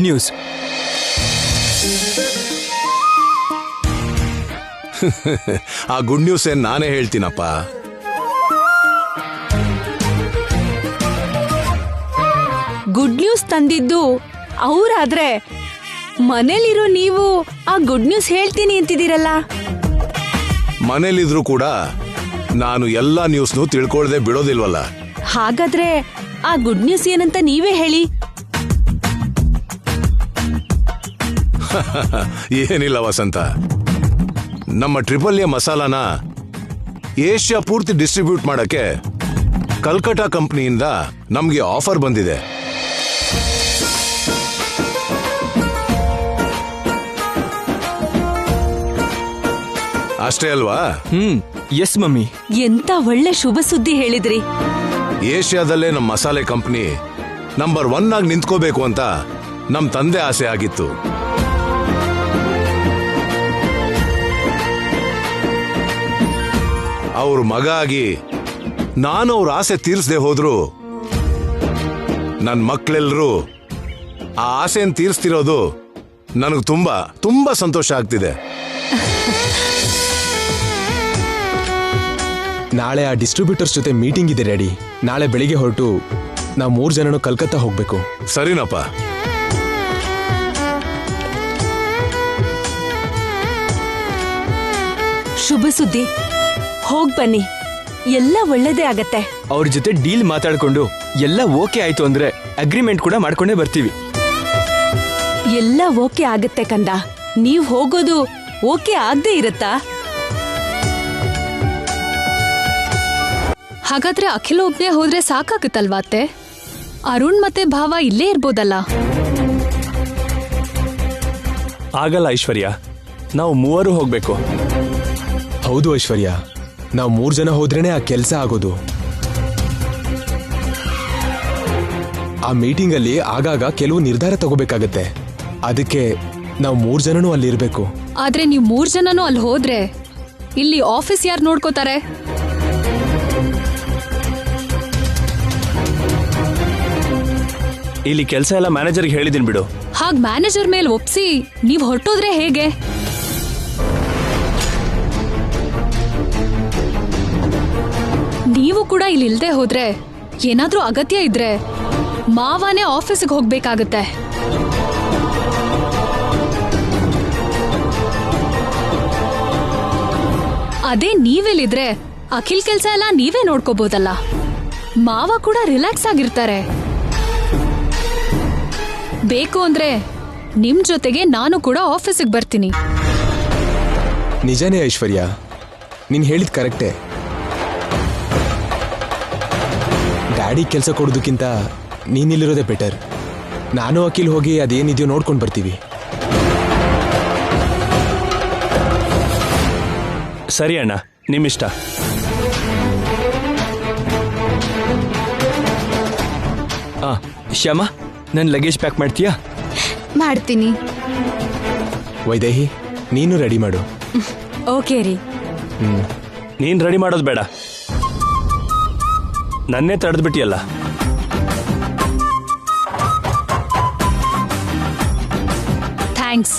News. ಆ good news ಏನ್ ನಾನೇ ಹೇಳ್ತೀನಪ್ಪ. ಗುಡ್ ನ್ಯೂಸ್ ತಂದಿದ್ದು ಅವ್ರಾದ್ರೆ ಮನೇಲಿರೋ ನೀವು ಆ ಗುಡ್ ನ್ಯೂಸ್ ಹೇಳ್ತೀನಿ ಅಂತಿದ್ದೀರಲ್ಲ. ಮನೇಲಿದ್ರು ಕೂಡ ನಾನು ಎಲ್ಲಾ ನ್ಯೂಸ್ನು ತಿಳ್ಕೊಳ್ದೆ ಬಿಡೋದಿಲ್ವಲ್ಲ. ಹಾಗಾದ್ರೆ ಆ ಗುಡ್ ನ್ಯೂಸ್ ಏನಂತ ನೀವೇ ಹೇಳಿ. ಏನಿಲ್ಲ ವಸಂತ, ನಮ್ಮ ಟ್ರಿಪಲ್ ಎ ಮಸಾಲಾನ ಏಷ್ಯಾ ಪೂರ್ತಿ ಡಿಸ್ಟ್ರಿಬ್ಯೂಟ್ ಮಾಡಕ್ಕೆ ಕಲ್ಕಟಾ ಕಂಪ್ನಿಯಿಂದ ನಮ್ಗೆ ಆಫರ್ ಬಂದಿದೆ. ಅಷ್ಟೇ ಅಲ್ವಾ? S mummy. ಎಂತ ಒಳ್ಳೆ ಶುಭ ಸುದ್ದಿ ಹೇಳಿದ್ರಿ. ಏಷ್ಯಾದಲ್ಲೇ ನಮ್ಮ ಮಸಾಲೆ ಕಂಪ್ನಿ ನಂಬರ್ 1 ಆಗಿ ನಿಂತ್ಕೋಬೇಕು ಅಂತ ನಮ್ ತಂದೆ ಆಸೆ ಆಗಿತ್ತು. ಅವ್ರ ಮಗ ಆಗಿ ನಾನು ಅವ್ರ ಆಸೆ ತೀರಿಸದೆ ಹೋದ್ರು ನನ್ ಮಕ್ಳೆಲ್ರು ಆ ಆಸೆಯನ್ನು ತೀರಿಸ್ತಿರೋದು ನನಗೆ ತುಂಬಾ ತುಂಬಾ ಸಂತೋಷ ಆಗ್ತಿದೆ. ನಾಳೆ ಆ ಡಿಸ್ಟ್ರಿಬ್ಯೂಟರ್ಸ್ ಜೊತೆ ಮೀಟಿಂಗ್ ಇದೆ ಡ್ಯಾಡಿ. ನಾಳೆ ಬೆಳಿಗ್ಗೆ ಹೊರಟು ನಾವು 3 ಜನನು ಕಲ್ಕತ್ತಾ ಹೋಗ್ಬೇಕು. ಸರಿನಪ್ಪ. ಶುಭ ಸುದ್ದಿ, ಹೋಗ್ ಬನ್ನಿ, ಎಲ್ಲ ಒಳ್ಳೇದೇ ಆಗತ್ತೆ. ಅವ್ರ ಜೊತೆ ಡೀಲ್ ಮಾತಾಡ್ಕೊಂಡು ಎಲ್ಲ ಓಕೆ ಆಯ್ತು ಅಂದ್ರೆ ಅಗ್ರಿಮೆಂಟ್ ಕೂಡ ಮಾಡ್ಕೊಂಡೇ ಬರ್ತೀವಿ. ಎಲ್ಲ ಓಕೆ ಆಗತ್ತೆ ಕಂದ. ನೀವ್ ಹೋಗೋದು ಓಕೆ ಆಗದೆ ಇರತ್ತಾ? ಹಾಗಾದ್ರೆ ಅಖಿಲ ಒಬ್ನೇ ಹೋದ್ರೆ ಸಾಕಾಗುತ್ತಲ್ವಾ ಅತ್ತೆ? ಅರುಣ್ ಮತ್ತೆ ಭಾವ ಇಲ್ಲೇ ಇರ್ಬೋದಲ್ಲ. ಆಗಲ್ಲ ಐಶ್ವರ್ಯ, ನಾವು 3 ಹೋಗ್ಬೇಕು. ಹೌದು ಐಶ್ವರ್ಯ, ನಾವು 3 ಜನ ಹೋದ್ರೇನೆ ಆ ಕೆಲಸ ಆಗೋದು. ಆ ಮೀಟಿಂಗ್ ಅಲ್ಲಿ ಆಗಾಗ ಕೆಲವು ನಿರ್ಧಾರ ತಗೋಬೇಕಾಗತ್ತೆ. ಅದಕ್ಕೆ ನಾವು 3 ಜನನೂ ಅಲ್ಲಿ ಇರ್ಬೇಕು. ಆದ್ರೆ ನೀವು 3 ಜನನೂ ಅಲ್ಲಿ ಹೋದ್ರೆ ಇಲ್ಲಿ ಆಫೀಸ್ ಯಾರು ನೋಡ್ಕೋತಾರೆ? ಇಲ್ಲಿ ಕೆಲಸ ಎಲ್ಲ ಮ್ಯಾನೇಜರ್ಗೆ ಹೇಳಿದೀನಿ ಬಿಡು. ಹಾಗ್ ಮ್ಯಾನೇಜರ್ ಮೇಲೆ ಒಪ್ಸಿ ನೀವ್ ಹೊರಟೋದ್ರೆ ಹೇಗೆ? ನೀವು ಕೂಡ ಇಲ್ಲಿ ಇಲ್ದೆ ಹೋದ್ರೆ ಏನಾದ್ರೂ ಅಗತ್ಯ ಇದ್ರೆ ಮಾವನೇ ಆಫೀಸ್ಗೆ ಹೋಗ್ಬೇಕಾಗತ್ತೆ. ಅದೇ ನೀವೆಲ್ಲಿದ್ರೆ ಅಖಿಲ್ ಕೆಲ್ಸ ಎಲ್ಲ ನೀವೇ ನೋಡ್ಕೋಬಹುದಲ್ಲ. ಮಾವ ಕೂಡ ರಿಲ್ಯಾಕ್ಸ್ ಆಗಿರ್ತಾರೆ. ಬೇಕು ಅಂದ್ರೆ ನಿಮ್ ಜೊತೆಗೆ ನಾನು ಕೂಡ ಆಫೀಸಿಗೆ ಬರ್ತೀನಿ. ನಿಜಾನೇ ಐಶ್ವರ್ಯ, ನೀನ್ ಹೇಳಿದ್ ಕರೆಕ್ಟೇ. ಡ್ಯಾಡಿ ಕೆಲಸ ಕೊಡೋದಕ್ಕಿಂತ ನೀನಿಲ್ಲಿರೋದೇ ಬೆಟರ್. ನಾನು ಅಖಿಲ್ ಹೋಗಿ ಅದೇನಿದೆಯೋ ನೋಡ್ಕೊಂಡು ಬರ್ತೀವಿ. ಸರಿ ಅಣ್ಣ, ನಿಮ್ಮಿಷ್ಟ. ಶ್ಯಾಮ, ನನ್ನ ಲಗೇಜ್ ಪ್ಯಾಕ್ ಮಾಡ್ತೀಯಾ? ಮಾಡ್ತೀನಿ. ವೈದೇಹಿ, ನೀನು ರೆಡಿ ಮಾಡು. ಓಕೆ ರೀ. ನೀನ್ ರೆಡಿ ಮಾಡೋದು ಬೇಡ, ನನ್ನೇ ತಡೆದ್ಬಿಟ್ಟಿಯಲ್ಲ. ಥ್ಯಾಂಕ್ಸ್.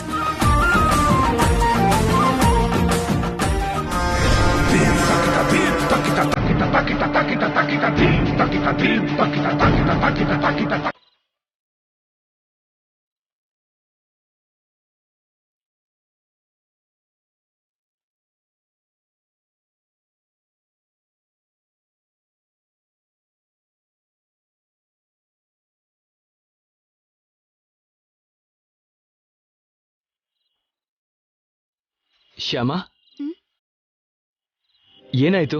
ಶ್ಯಾಮ, ಏನಾಯ್ತು?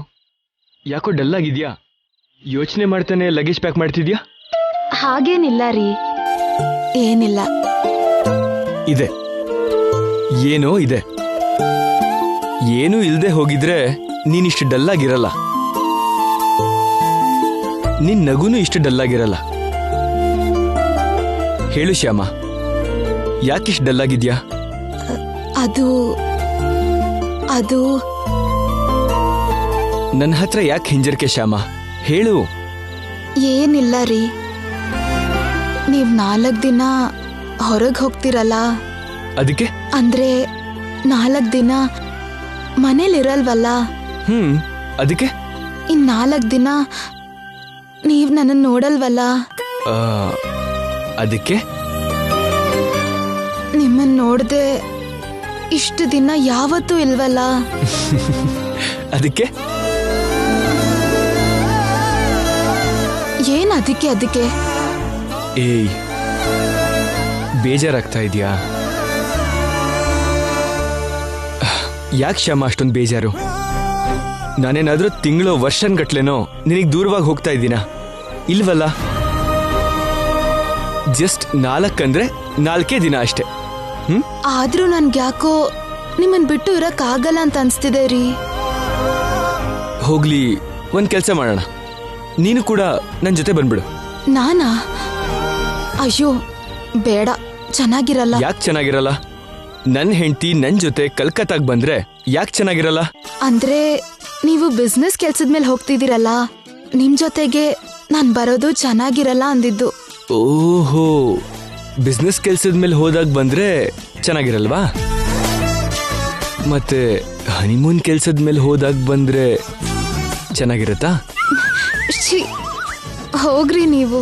ಯಾಕೋ ಡಲ್ ಆಗಿದ್ಯಾ? ಯೋಚನೆ ಮಾಡ್ತಾನೆ ಲಗೇಜ್ ಪ್ಯಾಕ್ ಮಾಡ್ತಿದ್ಯಾ? ಹಾಗೇನಿಲ್ಲ ರೀ, ಏನಿಲ್ಲ. ಇದೆ, ಏನೋ ಇದೆ. ಏನೂ ಇಲ್ದೆ ಹೋಗಿದ್ರೆ ನೀನಿಷ್ಟು ಡಲ್ ಆಗಿರಲ್ಲ. ನಿನ್ ನಗುನು ಇಷ್ಟು ಡಲ್ ಆಗಿರಲ್ಲ. ಹೇಳು ಶ್ಯಾಮ, ಯಾಕಿಷ್ಟು ಡಲ್ ಆಗಿದ್ಯಾ? ಅದು ನನ್ನ ಹತ್ರ ಯಾಕೆ ಹಿಂಜರಿಕೆ ಶ್ಯಾಮ? ಹೇಳು. ಏನಿಲ್ಲ ರೀ, ನೀವ್ 4 ದಿನ ಹೊರಗೆ ಹೋಗ್ತಿರಲ್ಲ, ಅದಕ್ಕೆ ಅಂದ್ರೆ 4 ದಿನ ಮನೇಲಿರಲ್ವಲ್ಲ, ಅದಕ್ಕೆ ಇನ್ 4 ದಿನ ನೀವ್ ನನ್ನ ನೋಡಲ್ವಲ್ಲ, ಆ, ಅದಕ್ಕೆ ನಿಮ್ಮನ್ ನೋಡ್ದೆ ಇಷ್ಟು ದಿನ ಯಾವತ್ತೂ ಇಲ್ವಲ್ಲ, ಅದಕ್ಕೆ ಏನ್ ಅದಕ್ಕೆ ಏಯ್ ಬೇಜಾರಾಗ್ತಾ ಇದೆಯಾ? ಯಾಕೆ ಶ್ಯಾಮ ಅಷ್ಟೊಂದು ಬೇಜಾರು? ನಾನೇನಾದ್ರೂ ತಿಂಗಳು ವರ್ಷನ್ಗಟ್ಲೆನೋ ನಿನಗೆ ದೂರವಾಗಿ ಹೋಗ್ತಾ ಇದ್ದೀನ? ಇಲ್ವಲ್ಲ, ಜಸ್ಟ್ 4 ಅಂದ್ರೆ 4 ದಿನ ಅಷ್ಟೇ. ಆದ್ರೂ ನನ್ಗೆ ಯಾಕೋ ನಿಮ್ಮನ್ ಬಿಟ್ಟು ಇರಕ್ ಆಗಲ್ಲ ಅಂತ ಅನ್ಸ್ತಿದೆ ರೀ. ಹೋಗ್ಲಿ, ಒಂದ್ ಕೆಲಸ ಮಾಡೋಣ, ನೀನು ಕೂಡ ನನ್ನ ಜೊತೆ ಬಂದ್ಬಿಡು. ನಾನಾ? ಅಯ್ಯೋ ಬೇಡ, ಚೆನ್ನಾಗಿರಲ್ಲ. ಯಾಕೆ ಚೆನ್ನಾಗಿರಲ್ಲ? ನನ್ನ ಹೆಂಡತಿ ನನ್ ಜೊತೆ ಕಲ್ಕತ್ತಾಗ್ ಬಂದ್ರೆ ಯಾಕೆ ಚೆನ್ನಾಗಿರಲ್ಲ? ಅಂದ್ರೆ ನೀವು ಬಿಸ್ನೆಸ್ ಕೆಲ್ಸದ ಮೇಲೆ ಹೋಗ್ತಿದ್ದೀರಲ್ಲ, ನಿಮ್ ಜೊತೆಗೆ ನಾನ್ ಬರೋದು ಚೆನ್ನಾಗಿರಲ್ಲ ಅಂದಿದ್ದು. ಓಹೋ, ಬಿಸ್ನೆಸ್ ಕೆಲ್ಸದ ಮೇಲೆ ಹೋದಾಗ ಬಂದ್ರೆ ಚೆನ್ನಾಗಿರಲ್ವಾ? ಮತ್ತೆ ಹನಿಮೂನ್ ಕೆಲ್ಸದ ಮೇಲೆ ಹೋದಾಗ ಬಂದ್ರೆ ಚೆನ್ನಾಗಿರತ್ತಾ? ಛೀ, ಹೋಗ್ರಿ ನೀವು.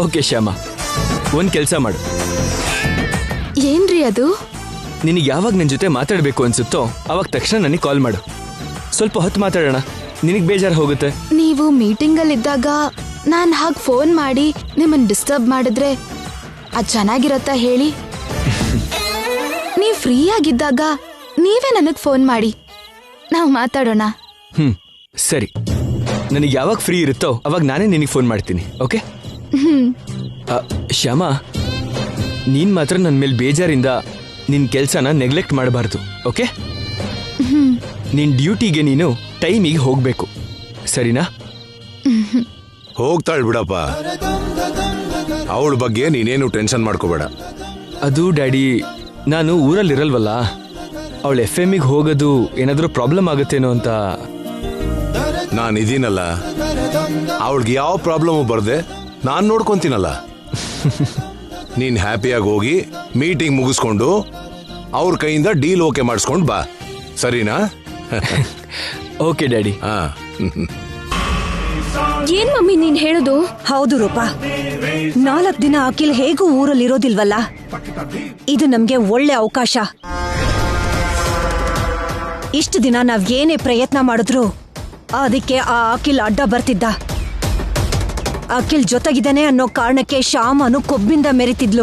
ಓಕೆ ಶ್ಯಾಮ, ಒಂದ್ ಕೆಲಸ ಮಾಡು. ಏನ್ರಿ ಅದು? ನಿನಗೆ ಯಾವಾಗ ನನ್ನ ಜೊತೆ ಮಾತಾಡಬೇಕು ಅನ್ಸುತ್ತೋ ಅವಾಗ ತಕ್ಷಣ ನನಗೆ ಕಾಲ್ ಮಾಡು. ಸ್ವಲ್ಪ ಹೊತ್ತು ಮಾತಾಡೋಣ, ನಿನಗೆ ಬೇಜಾರು ಹೋಗುತ್ತೆ. ನೀವು ಮೀಟಿಂಗಲ್ಲಿದ್ದಾಗ ನಾನ್ ಹಾಗೆ ಫೋನ್ ಮಾಡಿ ನಿಮ್ಮನ್ನ ಡಿಸ್ಟರ್ಬ್ ಮಾಡಿದ್ರೆ ಅದ್ ಚೆನ್ನಾಗಿರತ್ತಾ ಹೇಳಿ? ನೀವ್ ಫ್ರೀ ಆಗಿದ್ದಾಗ ನೀವೇ ನನಗ್ ಫೋನ್ ಮಾಡಿ, ನಾವು ಮಾತಾಡೋಣ. ಸರಿ, ನನಗೆ ಯಾವಾಗ ಫ್ರೀ ಇರುತ್ತೋ ಅವಾಗ ನಾನೇ ನಿನಗೆ ಫೋನ್ ಮಾಡ್ತೀನಿ. ಓಕೆ? ಶ್ಯಾಮ, ನೀನ್ ಮಾತ್ರ ನನ್ನ ಮೇಲೆ ಬೇಜಾರಿಂದ ನಿನ್ ಕೆಲ್ಸನ ನೆಗ್ಲೆಕ್ಟ್ ಮಾಡಬಾರ್ದು. ಓಕೆ? ನಿನ್ ಡ್ಯೂಟಿಗೆ ನೀನು ಟೈಮಿಗೆ ಹೋಗ್ಬೇಕು, ಸರಿನಾ? ಹೋಗ್ತಾಳ್ ಬಿಡಪ್ಪ, ಅವಳ ಬಗ್ಗೆ ನೀನೇನು ಟೆನ್ಷನ್ ಮಾಡ್ಕೋಬೇಡ. ಅದು ಡ್ಯಾಡಿ, ನಾನು ಊರಲ್ಲಿರಲ್ವಲ್ಲ, ಅವಳು FM ಹೋಗೋದು ಏನಾದರೂ ಪ್ರಾಬ್ಲಮ್ ಆಗುತ್ತೇನೋ ಅಂತ. ನಾನಿದ್ದೀನಲ್ಲ, ಅವಳಿಗೆ ಯಾವ ಪ್ರಾಬ್ಲಮ್ ಬರ್ದೆ ನಾನ್ ನೋಡ್ಕೊಂತೀನಲ್ಲ. ನೀನ್ ಹ್ಯಾಪಿಯಾಗಿ ಹೋಗಿ ಮೀಟಿಂಗ್ ಮುಗಿಸ್ಕೊಂಡು ಅವ್ರ ಕೈಯಿಂದ ಡೀಲ್ ಓಕೆ ಮಾಡಿಸ್ಕೊಂಡು ಬಾ, ಸರಿನಾ? Okay daddy. ಹಾ. ಏನ್ ಮಮ್ಮಿ ನೀನ್ ಹೇಳುದು? ಹೌದು ರೂಪಾ, 4 ದಿನ ಅಖಿಲ್ ಹೇಗೂ ಊರಲ್ಲಿರೋದಿಲ್ವಲ್ಲ, ಇದು ನಮ್ಗೆ ಒಳ್ಳೆ ಅವಕಾಶ. ಇಷ್ಟು ದಿನ ನಾವ್ ಏನೇ ಪ್ರಯತ್ನ ಮಾಡಿದ್ರು ಅದಕ್ಕೆ ಆ ಅಖಿಲ್ ಅಡ್ಡ ಬರ್ತಿದ್ದ. ಅಖಿಲ್ ಜೊತೆಗಿದ್ದಾನೆ ಅನ್ನೋ ಕಾರಣಕ್ಕೆ ಶ್ಯಾಮನು ಕೊಬ್ಬಿಂದ ಮೆರಿತಿದ್ಲು.